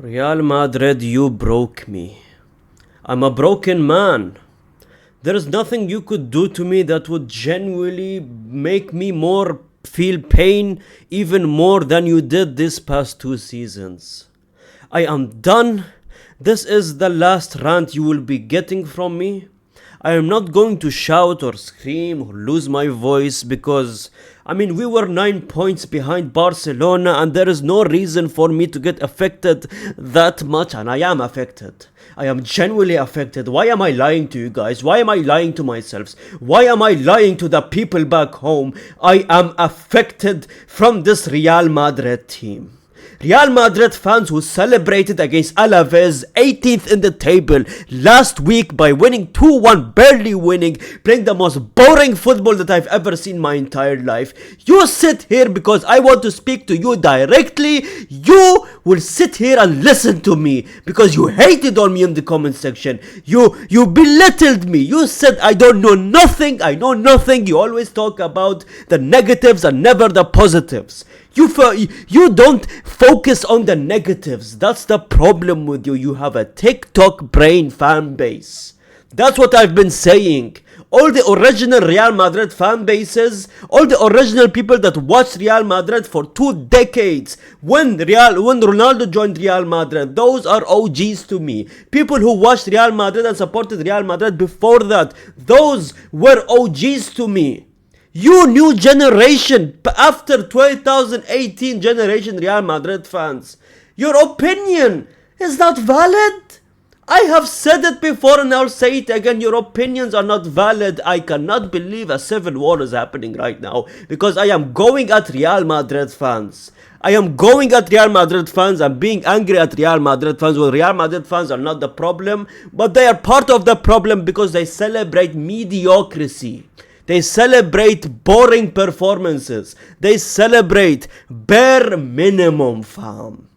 Real Madrid, you broke me. I'm a broken man. There is nothing you could do to me that would genuinely make me more feel pain even more than you did this past 2 seasons. I am done. This is the last rant you will be getting from me. I am not going to shout or scream or lose my voice because, we were 9 points behind Barcelona and there is no reason for me to get affected that much, and I am affected. I am genuinely affected. Why am I lying to you guys? Why am I lying to myself? Why am I lying to the people back home? I am affected from this Real Madrid team. Real Madrid fans who celebrated against Alaves 18th in the table last week by winning 2-1, barely winning, playing the most boring football that I've ever seen in my entire life. You sit here because I want to speak to you directly. You will sit here and listen to me because you hated on me in the comment section. You belittled me. You said I don't know nothing. I know nothing. You always talk about the negatives and never the positives. You don't focus on the negatives. That's the problem with you. You have a TikTok brain fan base. That's what I've been saying. All the original Real Madrid fan bases, all the original people that watched Real Madrid for 2 decades, when Ronaldo joined Real Madrid, those are OGs to me. People who watched Real Madrid and supported Real Madrid before that, those were OGs to me. You new generation, after 2018 generation Real Madrid fans, your opinion is not valid. I have said it before and I'll say it again. Your opinions are not valid. I cannot believe a civil war is happening right now because I am going at Real Madrid fans. I am going at Real Madrid fans. I'm being angry at Real Madrid fans. Well, Real Madrid fans are not the problem, but they are part of the problem because they celebrate mediocrity. They celebrate boring performances. They celebrate bare minimum, fam.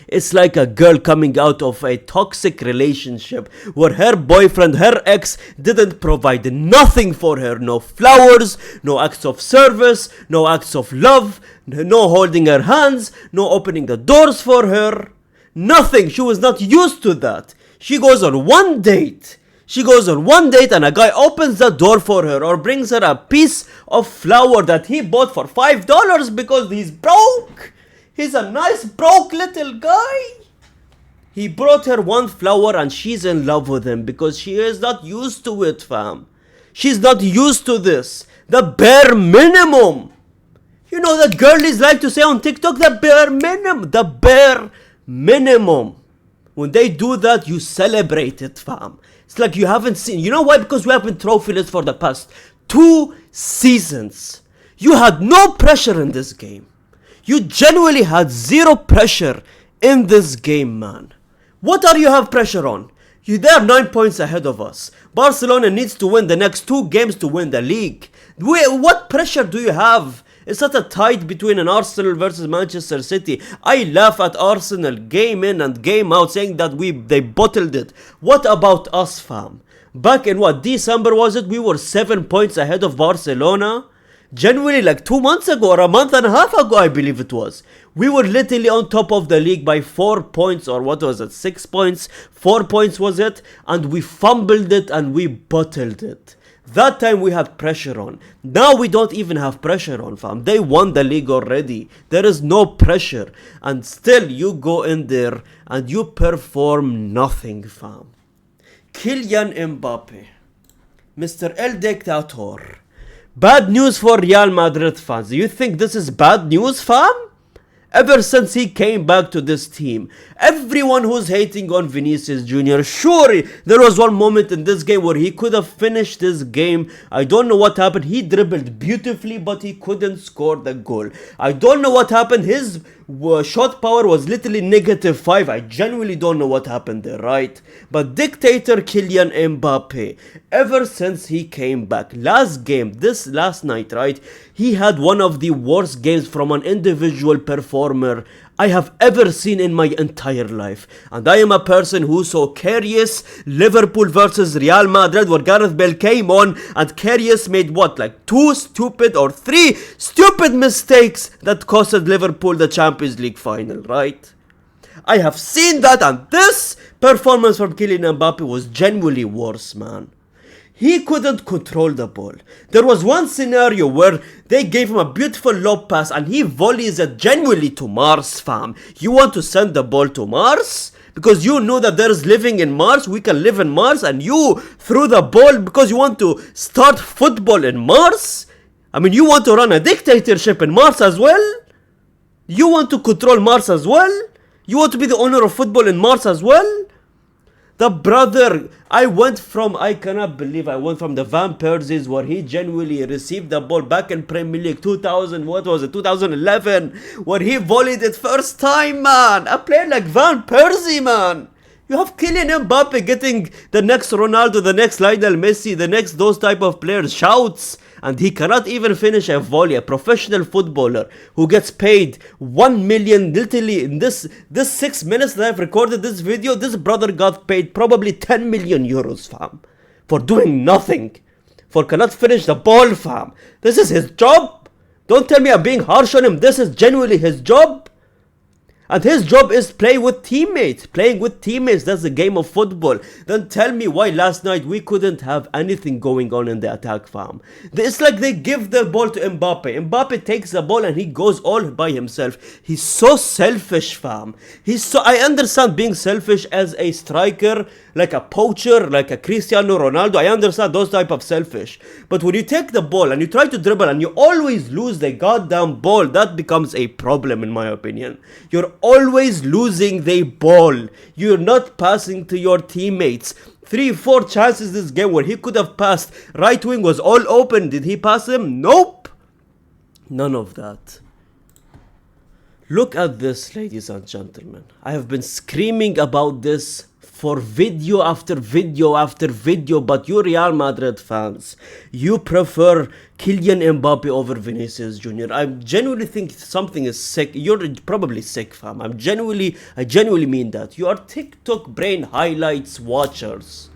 It's like a girl coming out of a toxic relationship where her boyfriend, her ex, didn't provide nothing for her. No flowers, no acts of service, no acts of love, no holding her hands, no opening the doors for her. Nothing. She was not used to that. She goes on one date and a guy opens the door for her or brings her a piece of flower that he bought for $5 because he's broke. He's a nice broke little guy. He brought her one flower and she's in love with him because she is not used to it, fam. She's not used to this. The bare minimum. You know the girlies like to say on TikTok, the bare minimum. The bare minimum. When they do that, you celebrate it, fam. It's like you haven't seen. You know why? Because we have been trophyless for the past 2 seasons. You had no pressure in this game. You genuinely had zero pressure in this game, man. What are you have pressure on? They are 9 points ahead of us. Barcelona needs to win the next 2 games to win the league. What pressure do you have? It's not a tie between an Arsenal versus Manchester City. I laugh at Arsenal game in and game out saying that they bottled it. What about us, fam? Back in December was it? We were 7 points ahead of Barcelona. Genuinely like 2 months ago or a month and a half ago, I believe it was. We were literally on top of the league by 4 points, or what was it? 6 points? 4 points was it? And we fumbled it and we bottled it. That time we had pressure on. Now we don't even have pressure on, fam. They won the league already. There is no pressure. And still you go in there and you perform nothing, fam. Kylian Mbappe. Mr. El Dictator. Bad news for Real Madrid fans. Do you think this is bad news, fam? Ever since he came back to this team, everyone who's hating on Vinicius Jr., sure, there was one moment in this game where he could have finished this game. I don't know what happened. He dribbled beautifully, but he couldn't score the goal. I don't know what happened. His shot power was literally -5. I genuinely don't know what happened there, right? But dictator Kylian Mbappe, ever since he came back, last night, right? He had one of the worst games from an individual performer I have ever seen in my entire life. And I am a person who saw Kylian Liverpool versus Real Madrid where Gareth Bale came on and Kylian made like 2 stupid or 3 stupid mistakes that costed Liverpool the Champions League final, right? I have seen that, and this performance from Kylian Mbappe was genuinely worse, man. He couldn't control the ball. There was one scenario where they gave him a beautiful low pass and he volleys it genuinely to Mars, fam. You want to send the ball to Mars? Because you know that there is living in Mars, we can live in Mars, and you threw the ball because you want to start football in Mars? I mean, you want to run a dictatorship in Mars as well? You want to control Mars as well? You want to be the owner of football in Mars as well? The brother, I cannot believe I went from the Van Persies where he genuinely received the ball back in Premier League 2011, where he volleyed it first time, man. A player like Van Persie, man. You have Kylian Mbappe getting the next Ronaldo, the next Lionel Messi, the next those type of players shouts, and he cannot even finish a volley. A professional footballer who gets paid 1 million literally in this 6 minutes that I've recorded this video, this brother got paid probably 10 million euros, fam, for doing nothing, for cannot finish the ball, fam. This is his job. Don't tell me I'm being harsh on him. This is genuinely his job. And his job is playing with teammates, that's the game of football. Then tell me why last night we couldn't have anything going on in the attack, fam. It's like they give the ball to Mbappe. Mbappe takes the ball and he goes all by himself. He's so selfish, fam. I understand being selfish as a striker, like a poacher, like a Cristiano Ronaldo. I understand those type of selfish. But when you take the ball and you try to dribble and you always lose the goddamn ball, that becomes a problem in my opinion. You're always losing the ball. You're not passing to your teammates. 3-4 chances this game where he could have passed. Right wing was all open. Did he pass him? Nope. None of that. Look at this, ladies and gentlemen. I have been screaming about this for video after video after video, but you Real Madrid fans, you prefer Kylian Mbappe over Vinicius Jr. I genuinely think something is sick. You're probably sick, fam. I genuinely mean that. You are TikTok brain highlights watchers.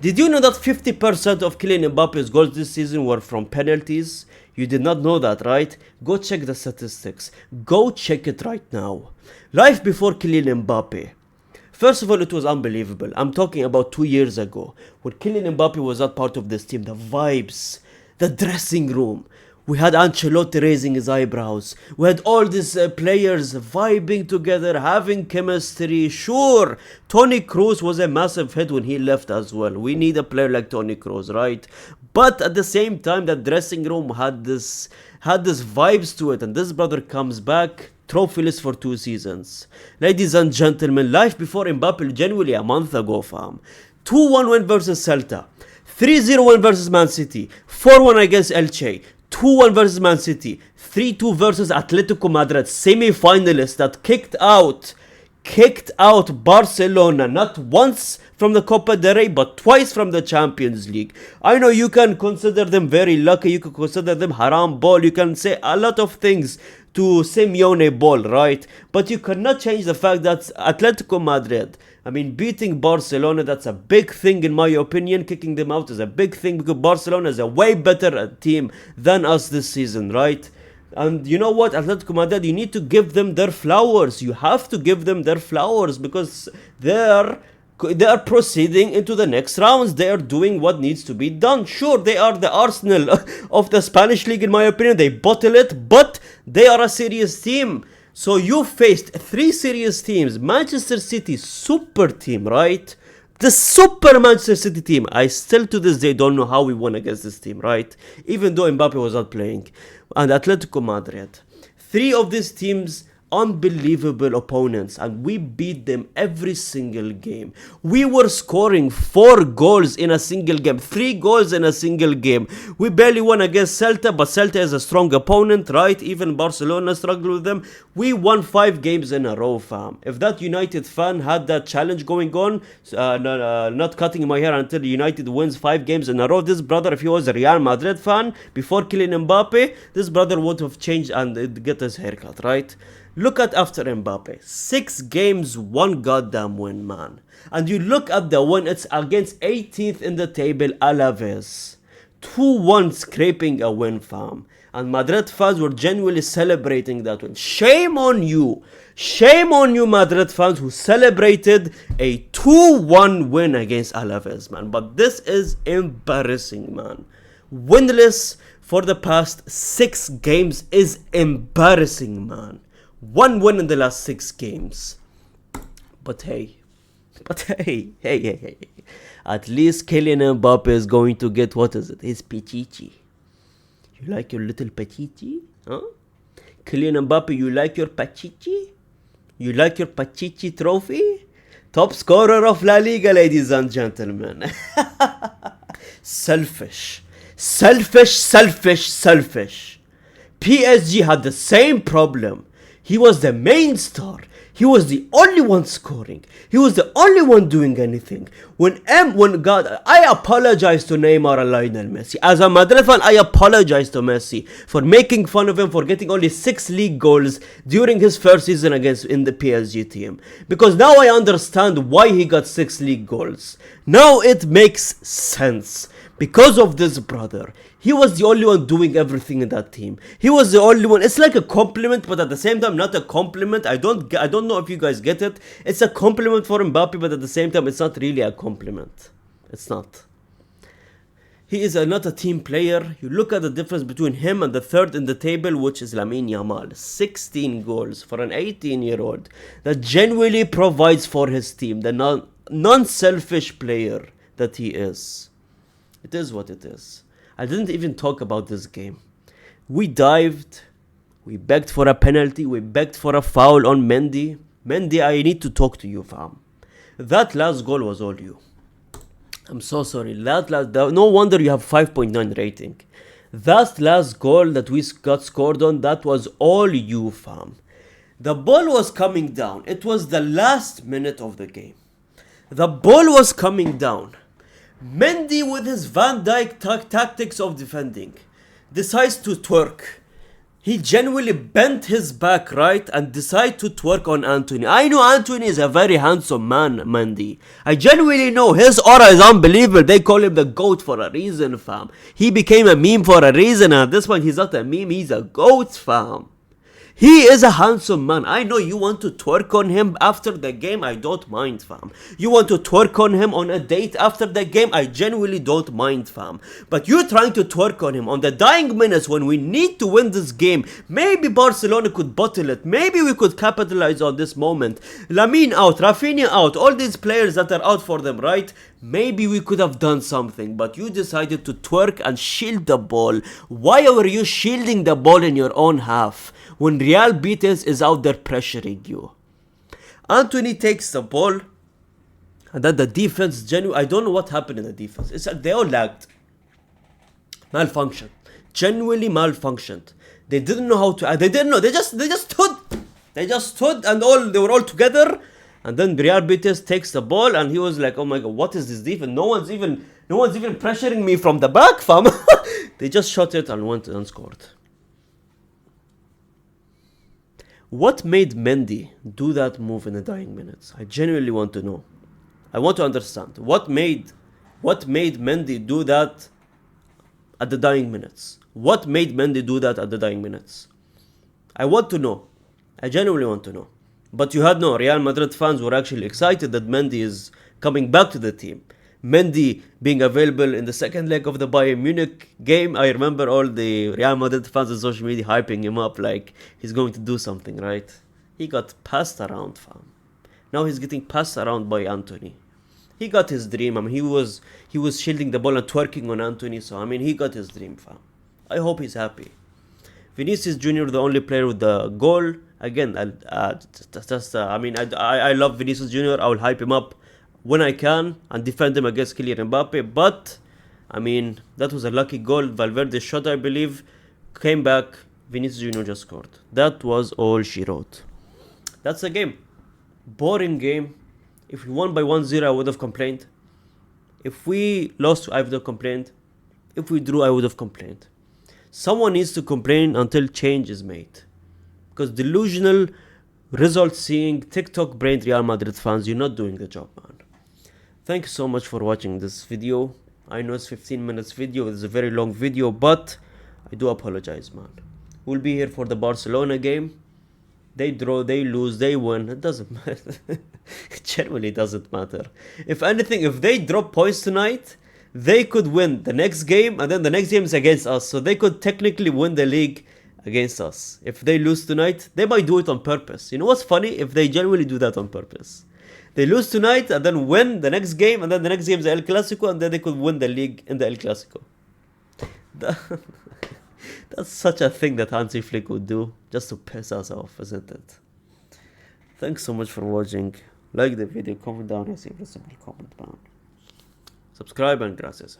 Did you know that 50% of Kylian Mbappe's goals this season were from penalties? You did not know that, right? Go check the statistics. Go check it right now. Life before Kylian Mbappe. First of all, it was unbelievable. I'm talking about 2 years ago, when Kylian Mbappe was not part of this team. The vibes, the dressing room. We had Ancelotti raising his eyebrows. We had all these players vibing together, having chemistry. Sure, Toni Kroos was a massive hit when he left as well. We need a player like Toni Kroos, right? But at the same time, the dressing room had this vibes to it. And this brother comes back, trophyless for 2 seasons. Ladies and gentlemen, life before Mbappe genuinely a month ago, fam. 2-1 win versus Celta. 3-0 win versus Man City. 4-1 against Elche. 2-1 versus Man City. 3-2 versus Atletico Madrid. Semi-finalists that kicked out Barcelona not once from the Copa del Rey but twice from the Champions League. I know you can consider them very lucky, you can consider them haram ball, you can say a lot of things to Simeone ball, right? But you cannot change the fact that Atletico Madrid, I mean, beating Barcelona, that's a big thing in my opinion. Kicking them out is a big thing because Barcelona is a way better team than us this season, right? And you know what, Atletico Madrid, you need to give them their flowers. You have to give them their flowers because they are proceeding into the next rounds. They are doing what needs to be done. Sure, they are the Arsenal of the Spanish league in my opinion. They bottle it, but they are a serious team. So you faced 3 serious teams. Manchester City, super team, right? The super Manchester City team. I still to this day don't know how we won against this team, right? Even though Mbappe was not playing. And Atletico Madrid. 3 of these teams, unbelievable opponents, and we beat them every single game. We were scoring 4 goals in a single game, 3 goals in a single game. We barely won against Celta, but Celta is a strong opponent, right? Even Barcelona struggled with them. We won 5 games in a row, fam. If that United fan had that challenge going on, not cutting my hair until United wins 5 games in a row, this brother, if he was a Real Madrid fan before Kylian Mbappe, this brother would have changed and get his haircut, right? Look at after Mbappe, 6 games, 1 goddamn win, man. And you look at the win, it's against 18th in the table, Alaves. 2-1 scraping a win, fam. And Madrid fans were genuinely celebrating that win. Shame on you. Shame on you, Madrid fans, who celebrated a 2-1 win against Alaves, man. But this is embarrassing, man. Winless for the past 6 games is embarrassing, man. 1 win in the last 6 games. But hey. At least Kylian Mbappe is going to get, what is it? His Pichichi. You like your little Pachichi? Huh? Kylian Mbappe, you like your Pachichi? You like your Pachichi trophy? Top scorer of La Liga, ladies and gentlemen. Selfish. PSG had the same problem. He was the main star. He was the only one scoring. He was the only one doing anything. When God, I apologize to Neymar and Lionel Messi. As a Madrid fan, I apologize to Messi for making fun of him for getting only 6 league goals during his first season in the PSG team. Because now I understand why he got 6 league goals. Now it makes sense. Because of this brother. He was the only one doing everything in that team. He was the only one. It's like a compliment, but at the same time, not a compliment. I don't know if you guys get it. It's a compliment for Mbappe, but at the same time, it's not really a compliment. It's not. He is not a team player. You look at the difference between him and the third in the table, which is Lamine Yamal. 16 goals for an 18-year-old that genuinely provides for his team. The non-selfish player that he is. It is what it is. I didn't even talk about this game. We dived. We begged for a penalty. We begged for a foul on Mendy. Mendy, I need to talk to you, fam. That last goal was all you. I'm so sorry. No wonder you have 5.9 rating. That last goal that we got scored on, that was all you, fam. The ball was coming down. It was the last minute of the game. The ball was coming down. Mendy, with his Van Dijk tactics of defending, decides to twerk. He genuinely bent his back right and decided to twerk on Anthony. I know Anthony is a very handsome man, Mendy. I genuinely know his aura is unbelievable. They call him the GOAT for a reason, fam. He became a meme for a reason, and at this point he's not a meme, he's a GOAT, fam. He is a handsome man. I know you want to twerk on him after the game. I don't mind, fam. You want to twerk on him on a date after the game. I genuinely don't mind, fam. But you're trying to twerk on him on the dying minutes when we need to win this game. Maybe Barcelona could bottle it. Maybe we could capitalize on this moment. Lamine out, Rafinha out, all these players that are out for them, right? Maybe we could have done something, but you decided to twerk and shield the ball. Why were you shielding the ball in your own half when Real Betis is out there pressuring you? Anthony takes the ball, and then the defense, I don't know what happened in the defense. It's like they all lagged. Malfunctioned. Genuinely malfunctioned. They didn't know how to, they didn't know, they just stood. They just stood and they were all together. And then Real Betis takes the ball, and he was like, oh my god, what is this defense? No one's even pressuring me from the back, fam. They just shot it and went and scored. What made Mendy do that move in the dying minutes? I genuinely want to know. I want to understand. What made Mendy do that at the dying minutes? What made Mendy do that at the dying minutes? I want to know. I genuinely want to know. But you had no. Real Madrid fans were actually excited that Mendy is coming back to the team. Mendy being available in the second leg of the Bayern Munich game. I remember all the Real Madrid fans on social media hyping him up like he's going to do something, right? He got passed around, fam. Now he's getting passed around by Anthony. He got his dream. I mean, he was shielding the ball and twerking on Anthony. So, I mean, he got his dream, fam. I hope he's happy. Vinicius Jr., the only player with the goal. Again, I love Vinicius Jr. I will hype him up when I can and defend him against Kylian Mbappe. But, I mean, that was a lucky goal. Valverde shot, I believe. Came back. Vinicius Jr. just scored. That was all she wrote. That's the game. Boring game. If we won by 1-0, I would have complained. If we lost, I would have complained. If we drew, I would have complained. Someone needs to complain until change is made. Because delusional, result-seeing, TikTok-brained Real Madrid fans, you're not doing the job, man. Thank you so much for watching this video. I know it's 15 minutes video. It's a very long video, but I do apologize, man. We'll be here for the Barcelona game. They draw, they lose, they win. It doesn't matter. It genuinely doesn't matter. If anything, if they drop points tonight, they could win the next game, and then the next game is against us. So they could technically win the league against us. If they lose tonight, they might do it on purpose. You know what's funny? If they genuinely do that on purpose. They lose tonight and then win the next game, and then the next game is El Clasico, and then they could win the league in the El Clasico. That's such a thing that Hansi Flick would do, just to piss us off, isn't it? Thanks so much for watching. Like the video, comment down, and see if there's a comment down. Subscribe and gracias.